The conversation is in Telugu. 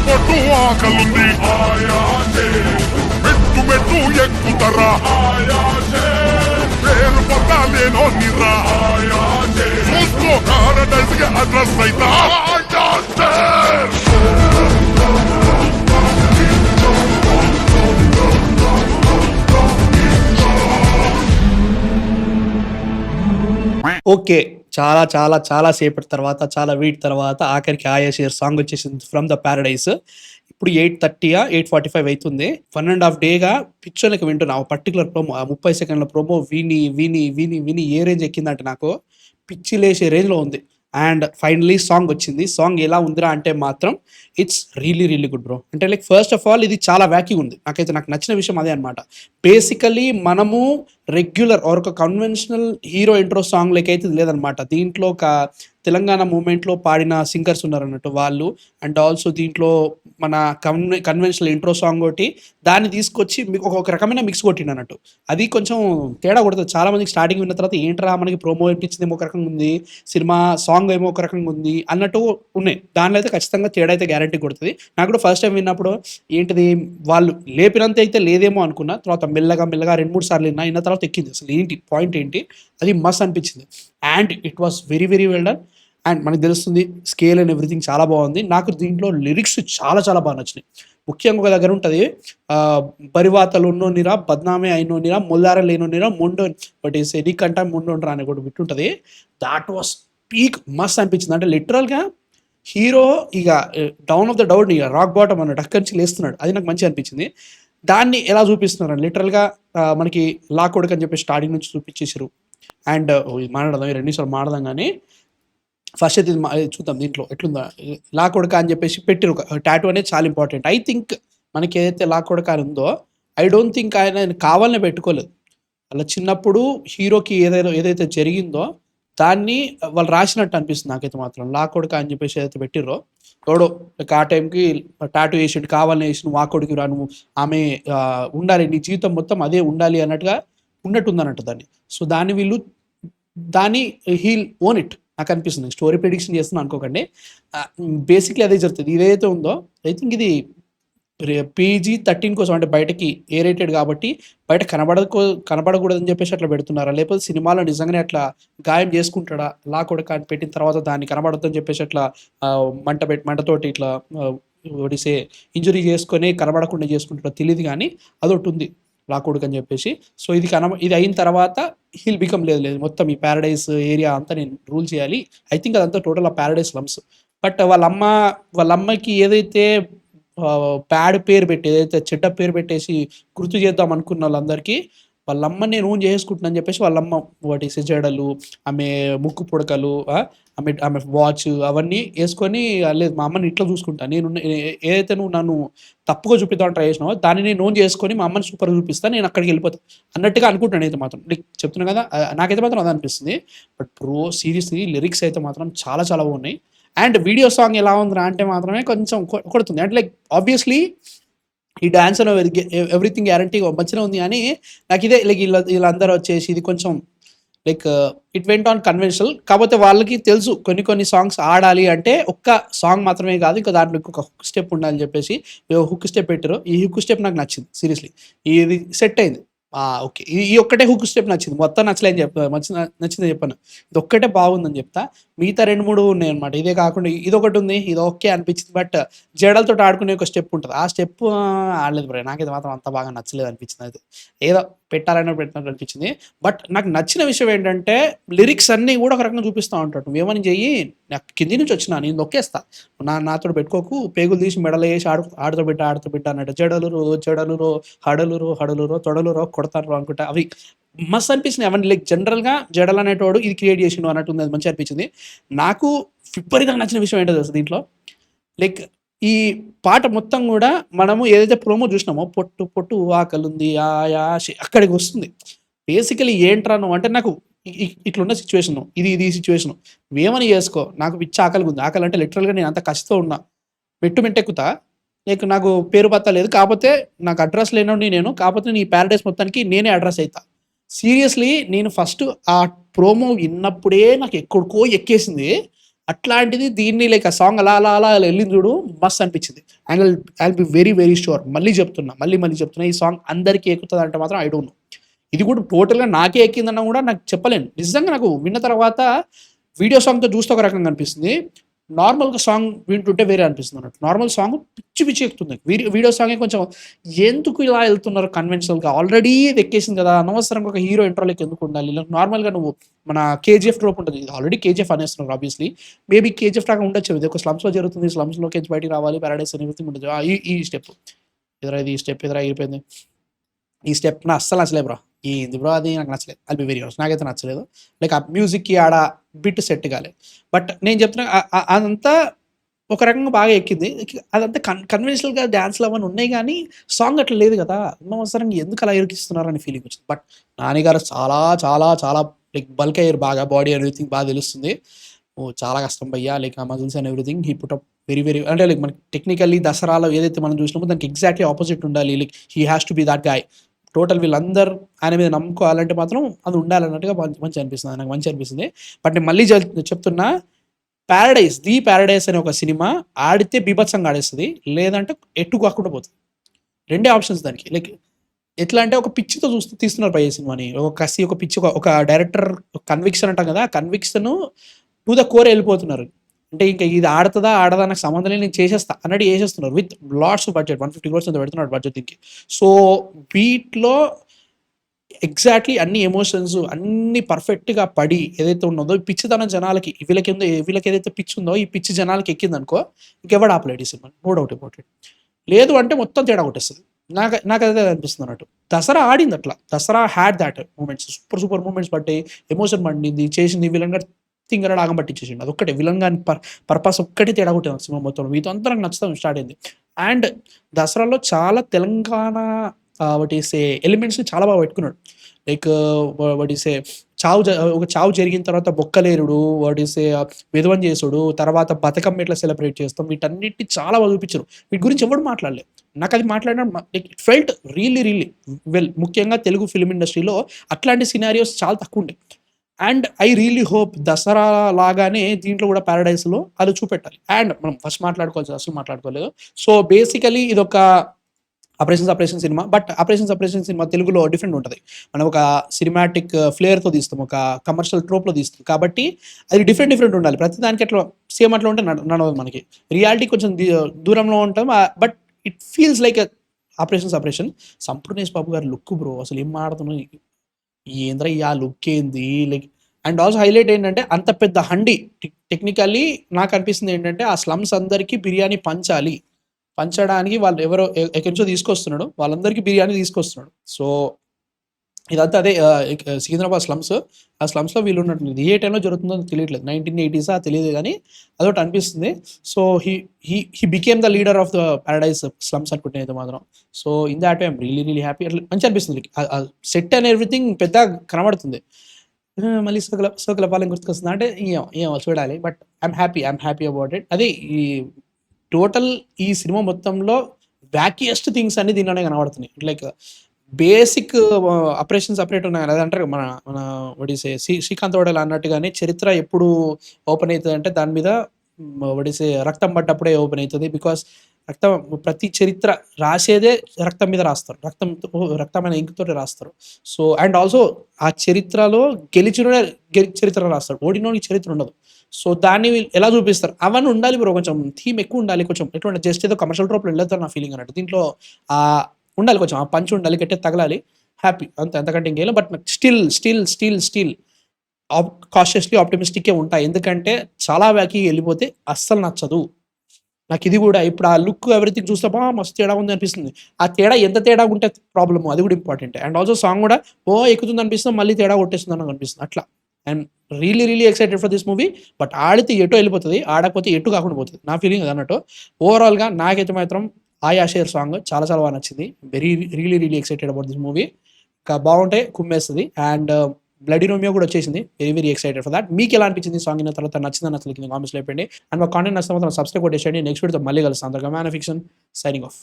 పొట్టు ఆకలుంది మెట్టు మెట్టు ఎక్కుతరా పేరు పొట్టాలేనో నిరా చూసుకో పారడైస్ ಗೆ అడ్రస్ అయితా ఓకే, చాలా చాలా చాలా సేపటి తర్వాత, చాలా వీటి తర్వాత ఆఖరికి ఆయా షేర్ సాంగ్ వచ్చేసింది ఫ్రమ్ ద ప్యారడైస్. ఇప్పుడు 8:30 8:45 అవుతుంది. 1.5 డేగా పిక్చర్లకి వింటున్నా. పర్టికులర్ ప్రోమో 30 సెకండ్ల ప్రోమో విని విని విని విని ఏ రేంజ్ ఎక్కిందంటే నాకు పిచ్చి లేసే రేంజ్లో ఉంది. అండ్ ఫైనలీ సాంగ్ వచ్చింది. సాంగ్ ఎలా ఉందిరా అంటే మాత్రం it's really really good bro. అంటే లైక్ ఫస్ట్ ఆఫ్ ఆల్ ఇది చాలా వ్యాక్యూగా ఉంది. నాకు నచ్చిన విషయం అదే అనమాట. బేసికలీ మనము రెగ్యులర్ ఒక కన్వెన్షనల్ హీరో ఇంట్రో సాంగ్ లెక్క అయితే లేదనమాట. దీంట్లో ఒక తెలంగాణ మూమెంట్లో పాడిన సింగర్స్ ఉన్నారు అన్నట్టు వాళ్ళు. అండ్ ఆల్సో దీంట్లో మన కన్వెన్షనల్ ఇంట్రో సాంగ్ ఒకటి దాన్ని తీసుకొచ్చి మీకు ఒక రకమైన మిక్స్ కొట్టిండు అన్నట్టు. అది కొంచెం తేడా కొడుతుంది. చాలా మందికి స్టార్టింగ్ విన్న తర్వాత ఏంట్రా మనకి ప్రోమో వినిపించింది ఏమో ఒక రకంగా ఉంది, సినిమా సాంగ్ ఏమో ఒక రకంగా ఉంది అన్నట్టు ఉన్నాయి. దానిలో అయితే ఖచ్చితంగా తేడా అయితే గ్యారంటీ కొడుతుంది. నాకు కూడా ఫస్ట్ టైం విన్నప్పుడు ఏంటిది వాళ్ళు లేపినంత అయితే లేదేమో అనుకున్నా. తర్వాత మెల్లగా మెల్లగా 2-3 సార్లు విన్న తర్వాత ఎక్కింది. అసలు ఏంటి పాయింట్ ఏంటి, అది మస్త్ అనిపించింది. And it was very very well done. And మనకు తెలుస్తుంది స్కేల్ అండ్ ఎవ్రీథింగ్ చాలా బాగుంది. నాకు దీంట్లో లిరిక్స్ చాలా చాలా బాగా నచ్చినాయి. ముఖ్యంగా ఒక దగ్గర ఉంటుంది, బరివాతలు ఉన్నోనిరా బద్నామే అయినోనిరా మొల్లార లేనోనిరా మొండో బట్ ఎనికంట మొండోనరా అని కూడా బిట్టుంటుంది. దాట్ వాస్ పీక్ మస్త్ అనిపించింది. అంటే లిటరల్గా హీరో ఇక డౌన్ ఆఫ్ ద డౌన్ ఇక రాక్ బాటమ్ అన్నట్టు అక్కడి నుంచి లేస్తున్నాడు. అది నాకు మంచిగా అనిపించింది. దాన్ని ఎలా చూపిస్తున్నారు లిటరల్గా మనకి లా కొడుకు అని చెప్పి స్టార్టింగ్ నుంచి చూపించేసారు. అండ్ మాట్లాడదాం 2 నిమిషాలు మాట్లాడదాం. కానీ ఫస్ట్ అయితే చూద్దాం దీంట్లో ఎట్లుందా. లా కొడక అని చెప్పేసి పెట్టిరు టాటూ అనేది చాలా ఇంపార్టెంట్. ఐ థింక్ మనకి ఏదైతే లా కొడక అని ఉందో ఐ డోంట్ థింక్ ఆయన కావాలనే పెట్టుకోలేదు. అలా చిన్నప్పుడు హీరోకి ఏదైతే జరిగిందో దాన్ని వాళ్ళు రాసినట్టు అనిపిస్తుంది నాకైతే మాత్రం. లా కొడక అని చెప్పేసి ఏదైతే పెట్టిరో ఎవడో ఆ టైంకి టాటూ వేసిండు, కావాలని వేసి నువ్వు ఆ కొడుకు రా, నువ్వు ఆమె ఉండాలి, నీ జీవితం మొత్తం అదే ఉండాలి అన్నట్టుగా ఉన్నట్టుందన్నట్టు దాన్ని. సో దాన్ని వీళ్ళు దాన్ని హీల్ ఓన్ ఇట్ నాకు అనిపిస్తుంది. స్టోరీ ప్రిడిక్షన్ చేస్తున్నాను అనుకోకండి. బేసిక్లీ అదే జరుగుతుంది. ఇదైతే ఉందో ఐ థింక్ ఇది PG-13 కోసం, అంటే బయటకి ఏ రేటెడ్ కాబట్టి బయట కనబడకూడదని చెప్పేసి అట్లా పెడుతున్నారా, లేకపోతే సినిమాలో నిజంగానే అట్లా గాయం చేసుకుంటాడా లా కొడక అని పెట్టిన తర్వాత దాన్ని కనబడద్దని చెప్పేసి అట్లా మంటతోటి ఇట్లా ఒడిసే ఇంజురీ చేసుకొని కనబడకుండా చేసుకుంటాడో తెలియదు. కానీ అదొకటి ఉంది లా కొడుకు అని చెప్పేసి. సో ఇది అయిన తర్వాత హీల్ బికమ్ లేదు మొత్తం ఈ ప్యారడైస్ ఏరియా అంతా నేను రూల్ చేయాలి. ఐ థింక్ అదంతా టోటల్ ఆ ప్యారడైస్ లమ్స్. బట్ వాళ్ళ అమ్మకి ఏదైతే బ్యాడ్ పేరు పెట్టి, ఏదైతే చెడ్డ పేరు పెట్టేసి గుర్తు చేద్దాం అనుకున్న వాళ్ళందరికీ వాళ్ళమ్మ నేను ఓన్ చేసుకుంటున్నాను చెప్పేసి వాళ్ళమ్మ వాటి జడలు, ఆమె ముక్కు పుడకలు, ఆమె వాచ్ అవన్నీ వేసుకొని, లేదు మా అమ్మని ఇట్లా చూసుకుంటా నేను, ఏదైతే నువ్వు నన్ను తప్పుగా చూపిద్దామని ట్రై చేసినావో దాన్ని నేను ఓన్ చేసుకొని మా అమ్మని సూపర్ చూపిస్తాను, నేను అక్కడికి వెళ్ళిపోతాను అన్నట్టుగా అనుకుంటాను అయితే మాత్రం. నీకు చెప్తున్నా కదా, నాకైతే మాత్రం అది అనిపిస్తుంది. బట్ బ్రో సీరియస్లీ లిరిక్స్ అయితే మాత్రం చాలా చాలా బాగున్నాయి. అండ్ వీడియో సాంగ్ ఎలా ఉందిరా అంటే మాత్రమే కొంచెం కొడుతుంది. అంటే లైక్ ఆబ్వియస్లీ ఈ డాన్స్ అని ఎవ్రీథింగ్ గ్యారంటీగా మంచిగా ఉంది. కానీ నాకు ఇదే లైక్ వీళ్ళందరూ వచ్చేసి ఇది కొంచెం like it went on conventional. కాకపోతే వాళ్ళకి తెలుసు కొన్ని సాంగ్స్ ఆడాలి అంటే ఒక్క సాంగ్ మాత్రమే కాదు, ఇంకా దాంట్లో ఇంకొక హుక్ స్టెప్ ఉండాలని చెప్పేసి హుక్ స్టెప్ పెట్టారు. ఈ హుక్ స్టెప్ నాకు నచ్చింది సీరియస్లీ. ఇది సెట్ అయింది. ఓకే, ఈ ఒక్కటే హుక్ స్టెప్ నచ్చింది, మొత్తం నచ్చలేని నచ్చిందని చెప్పాను. ఇది ఒక్కటే బాగుందని చెప్తా. మిగతా 2-3 ఉన్నాయి అనమాట. ఇదే కాకుండా ఇది ఒకటి ఉంది, ఇది ఓకే అనిపించింది. బట్ జడలతో ఆడుకునే ఒక స్టెప్ ఉంటుంది, ఆ స్టెప్ ఆడలేదు బ్రో. నాకైతే మాత్రం అంత బాగా నచ్చలేదు అనిపించింది. అది ఏదో పెట్టినట్టు అనిపించింది. బట్ నాకు నచ్చిన విషయం ఏంటంటే లిరిక్స్ అన్నీ కూడా ఒక రకంగా చూపిస్తూ ఉంటాడు. నువ్వేమని చెయ్యి, నాకు కింది నుంచి వచ్చినా నేను నొక్కేస్తా, నాతో పెట్టుకోకు, పేగులు తీసి మెడలు వేసి ఆడుతూ బిడ్డ అన్నట్టు. జడలురో హడలురో తొడలురో కొడతారు అనుకుంటా. అవి మస్త్ అనిపించినాయి అవన్నీ. లైక్ జనరల్గా జడలు అనేటోడు ఇది క్రియేట్ చేసిండు అన్నట్టు ఉంది. అది మంచిగా అనిపించింది. నాకు విపరీతంగా నచ్చిన విషయం ఏంటో తెలుసు దీంట్లో, లైక్ ఈ పాట మొత్తం కూడా మనము ఏదైతే ప్రోమో చూసినామో పొట్టు పొట్టు ఆకలుంది అక్కడికి వస్తుంది. బేసికలీ ఏంట్రా నువ్వు అంటే, నాకు ఇట్లున్న సిచ్యువేషన్, ఇది సిచ్యువేషన్, నువ్వేమని చేసుకో, నాకు పిచ్చి ఆకలి ఉంది. ఆకలి అంటే లిటరల్గా నేను అంత కసితో ఉన్నా, మెట్టెక్కుతా, లైక్ నాకు పేరు పత్తా లేదు, కాకపోతే నాకు అడ్రస్ లేనోడిని నేను, కాకపోతే నీ ప్యారడైస్ మొత్తానికి నేనే అడ్రస్ అవుతా. సీరియస్లీ నేను ఫస్ట్ ఆ ప్రోమో విన్నప్పుడే నాకు ఎక్కడికో ఎక్కేసింది. అట్లాంటిది దీన్ని లైక్ ఆ సాంగ్ అలా అలా అలా వెళ్ళింది చూడు, మస్తు అనిపించింది. And I will be very very sure, మళ్ళీ చెప్తున్నా, మళ్ళీ చెప్తున్నా, ఈ సాంగ్ అందరికీ ఎక్కుతుంది అంటే మాత్రం ఐ డోంట్ నో. ఇది కూడా టోటల్గా నాకే ఎక్కిందన్నా కూడా నాకు చెప్పలేను. నిజంగా నాకు విన్న తర్వాత వీడియో సాంగ్తో చూస్తే ఒక రకంగా అనిపిస్తుంది, నార్మల్గా సాంగ్ వింటుంటే వేరే అనిపిస్తుంది అన్నట్టు. నార్మల్ సాంగ్ పిచ్చి పిచ్చి ఎక్కుతుంది. వీడియో సాంగే కొంచెం ఎందుకు ఇలా వెళ్తున్నారు కన్వెన్షనల్గా, ఆల్రెడీ ఎక్కేసింది కదా, అనవసరంగా ఒక హీరో ఇంట్రోలోకి ఎందుకు ఉండాలి. నార్మల్గా నువ్వు మన కేజీఎఫ్ ట్రోప్ ఉంటుంది, ఇది ఆల్రెడీ కేజీఎఫ్ అనేస్తున్నారు ఆబ్వియస్లీ, మేబీ కేజీఎఫ్ లాగా ఉండొచ్చు, ఇది ఒక స్లమ్స్లో జరుగుతుంది, స్లమ్స్లోకి బయటికి రావాలి, పారాడైస్ అని ఎవ్రీథింగ్ ఉంటుంది. ఈ స్టెప్ ఎదురా, ఇది ఈ స్టెప్ ఎదురా అయిపోయింది, ఈ స్టెప్ నా అస్సలు నచ్చలేదు బ్రో. ఏంది బ్రో అది, నాకు నచ్చలేదు. అది వెరీ ఆనెస్ట్, నాకైతే నచ్చలేదు. లైక్ ఆ మ్యూజిక్కి ఆడ బిట్ సెట్ కాలేదు. బట్ నేను చెప్తున్నా అదంతా ఒక రకంగా బాగా ఎక్కింది. అదంతా కన్వెన్షనల్గా డ్యాన్స్లు అవన్నీ ఉన్నాయి, కానీ సాంగ్ అట్లా లేదు కదా, అనవసరంగా ఎందుకు అలా ఇరికిస్తున్నారు అనే ఫీలింగ్ వచ్చింది. బట్ నాని గారు చాలా చాలా చాలా లైక్ బల్క్ అయ్యారు బాగా, బాడీ ఎవ్రీథింగ్ బాగా తెలుస్తుంది. ఓ చాలా కష్టం భయ్యా, లైక్ ఆ muscles and everything he put up very very, అంటే లైక్ మనకి టెక్నికల్లీ దసరాలో ఏదైతే మనం చూసినామో దానికి ఎగ్జాక్ట్లీ ఆపోజిట్ ఉండాలి. Like he has to be that guy. Total వీళ్ళందరూ ఆయన మీద నమ్ముకోవాలంటే మాత్రం అది ఉండాలన్నట్టుగా మంచి అనిపిస్తుంది, నాకు మంచి అనిపిస్తుంది. బట్ నేను మళ్ళీ చెప్తున్నా, ప్యారడైస్ అనే ఒక సినిమా ఆడితే బీభత్సంగా ఆడేస్తుంది, లేదంటే ఎట్టు కాకుండా పోతుంది. రెండే ఆప్షన్స్ దానికి. లైక్ ఎట్లా అంటే ఒక పిచ్చితో తీస్తున్నారు పై సినిమాని, ఒక కసి, ఒక పిచ్చి, ఒక డైరెక్టర్ కన్విక్షన్ అంటాం కదా, కన్విక్షన్ టు ద కోర్ వెళ్ళిపోతున్నారు. అంటే ఇంకా ఇది ఆడదా నాకు సంబంధం లేదు, నేను చేసేస్తా అన్నట్టు చేసేస్తున్నారు with lots of budget, 150 crores అంత పెడుతున్నాడు బడ్జెట్ దీనికి. సో వీటిలో ఎగ్జాక్ట్లీ అన్ని ఎమోషన్స్ అన్ని పర్ఫెక్ట్గా పడి ఏదైతే ఉన్నదో ఈ పిచ్చితనం జనాలకి, వీళ్ళకి ఏదైతే పిచ్చి ఉందో ఈ పిచ్చి జనాలకి ఎక్కిందనుకో, ఇంకెవడు ఆపలేడు ఈ cinema, no doubt about it. లేదు అంటే మొత్తం తేడా కొట్టేస్తుంది. నాకు అదే అనిపిస్తుంది అన్నట్టు. దసరా ఆడింది అట్లా, Dasara had that moments, super moments పట్టాయి, ఎమోషన్ పండింది, చేసింది, విలన్ గారు థింగర్ ఆగం పట్టించేసిండు. అదొక్కటే విలన్ గాని పర్పస్ ఒక్కటే తేడా కొట్టింది సినిమా మొత్తం. మీతో అంతా నాకు నచ్చుతాం స్టార్ట్ అయింది. అండ్ దసరాలో చాలా తెలంగాణ వాటిసే ఎలిమెంట్స్ని చాలా బాగా పెట్టుకున్నాడు. లైక్ వాటిసే చావు జరిగిన తర్వాత బొక్కలేరుడు, వాటిసే విధవం చేసుడు, తర్వాత బతుకమ్మ ఎట్లా సెలబ్రేట్ చేస్తాం, వీటన్నిటిని చాలా బాగా చూపించారు. వీటి గురించి ఎవరు మాట్లాడలేదు. నాకు అది మాట్లాడిన ఇట్ ఫెల్ట్ రియల్లీ వెల్. ముఖ్యంగా తెలుగు ఫిల్మ్ ఇండస్ట్రీలో అట్లాంటి సినారియోస్ చాలా తక్కువ ఉండే. And I really hope Dasara లాగానే దీంట్లో కూడా ప్యారడైస్లో అది చూపెట్టాలి. అండ్ మనం ఫస్ట్ అసలు మాట్లాడుకోలేదు. సో బేసికలీ ఇది ఒక operation cinema. But operation cinema తెలుగులో డిఫరెంట్ ఉంటుంది. మనం ఒక సినిమాటిక్ ఫ్లేర్తో తీస్తాం, ఒక కమర్షియల్ ట్రోప్లో తీస్తాం, కాబట్టి అది డిఫరెంట్ ఉండాలి. ప్రతి దానికి అట్లా సేమ్ అట్లా ఉంటే నడవదు మనకి. రియాలిటీ కొంచెం దూరంలో ఉంటాం. But it feels like operation. Sampoornesh Babu గారు లుక్ బ్రో, అసలు ఏం మాడుతున్నాయి ఏంద్రా ఆ లుక్ ఏంది. లైక్ అండ్ ఆల్సో హైలైట్ ఏంటంటే అంత పెద్ద హండి, టెక్నికల్లీ నాకు అనిపిస్తుంది ఏంటంటే ఆ స్లమ్స్ అందరికీ బిర్యానీ పంచడానికి వాళ్ళు ఎవరో ఎక్కడి నుంచో తీసుకొస్తున్నాడు, వాళ్ళందరికీ బిర్యానీ తీసుకొస్తున్నాడు. సో ఇదంతా అదే సికింద్రాబాద్ స్లమ్స్. ఆ స్లమ్స్లో వీళ్ళు ఉన్నట్టు ఏ టైంలో జరుగుతుందో తెలియట్లేదు, 1980s తెలియదు, కానీ అదొకటి అనిపిస్తుంది. So he became the leader of the paradise slums అనుకుంటున్నాయి మాత్రం. So in that I'm really happy. అట్లా మంచి అనిపిస్తుంది. సెట్ అండ్ ఎవ్రీథింగ్ పెద్ద కనబడుతుంది. మళ్ళీ సోకుల పాలెం గుర్తుకొస్తుంది అంటే ఏమో చూడాలి. But I'm happy about it. అదే ఈ టోటల్ ఈ సినిమా మొత్తంలో వ్యాకియస్ట్ థింగ్స్ అన్ని దీనిలోనే కనబడుతున్నాయి. లైక్ బేసిక్ ఆపరేషన్ సపరేట్ ఉన్నాయి, అది అంటారు మన మన ఒడిసే శ్రీకాంత్ వడేలా అన్నట్టుగానే చరిత్ర ఎప్పుడు ఓపెన్ అవుతుంది అంటే దాని మీద ఒడిసే రక్తం పడ్డప్పుడే ఓపెన్ అవుతుంది. బికాస్ ప్రతి చరిత్ర రాసేదే రక్తం మీద రాస్తారు, రక్తమైన ఇంకుతో రాస్తారు. సో అండ్ ఆల్సో ఆ చరిత్రలో గెలిచిన చరిత్ర రాస్తారు, ఓడినోని చరిత్ర ఉండదు. సో దాన్ని ఎలా చూపిస్తారు అవన్నీ ఉండాలి బ్రో. కొంచెం థీమ్ ఎక్కువ ఉండాలి, కొంచెం ఎటువంటి జస్ట్ ఏదో కమర్షియల్ ట్రోప్లో వెళ్ళొద్దు నా ఫీలింగ్ అన్నట్టు. దీంట్లో ఆ ఉండాలి, కొంచెం ఆ పంచ్ ఉండాలి, గట్టే తగలాలి, హ్యాపీ అంతకంటే ఇంకేం. బట్ స్టిల్ కాషియస్లీ ఆప్టిమిస్టిక్కే ఉంటాయి, ఎందుకంటే చాలా వ్యాకి వెళ్ళిపోతే అస్సలు నచ్చదు నాకు. ఇది కూడా ఇప్పుడు ఆ లుక్ ఎవ్రీథింగ్ చూస్తే మస్తు తేడా ఉంది అనిపిస్తుంది. ఆ తేడా ఎంత తేడా ఉంటే ప్రాబ్లమ్, అది కూడా ఇంపార్టెంట్. అండ్ ఆల్సో సాంగ్ కూడా ఎక్కుతుంది అనిపిస్తుంది, మళ్ళీ తేడా కొట్టేస్తుంది అని అనిపిస్తుంది అట్లా. And really excited for this movie. But ఆడితే ఎటు వెళ్ళిపోతుంది, ఆడకపోతే ఎటు కాకుండా పోతుంది, నా ఫీలింగ్ అది అన్నట్టు. ఓవరాల్గా నాకైతే మాత్రం ఆయా షేర్ సాంగ్ చాలా బాగా నచ్చింది. Really excited about this movie. ఇంకా బాగుంటే కుమ్మేస్తుంది. అండ్ బ్లడీ రోమియో కూడా వచ్చేసింది, వెరీ ఎక్సైటెడ్ ఫర్ దాట్. మీకు ఎలా అనిపించింది సాంగ్ అయిన తర్వాత, నచ్చిందని అసలు కామెంట్స్లో అయిపోయింది. అండ్ మా కాంటెంట్ నచ్చితే మాత్రం సబ్స్క్రైబ్ కొట్టేసేయండి. నెక్స్ట్ వీడియోతో మళ్ళీ కలుస్తాం. అంతగా man of fiction signing off.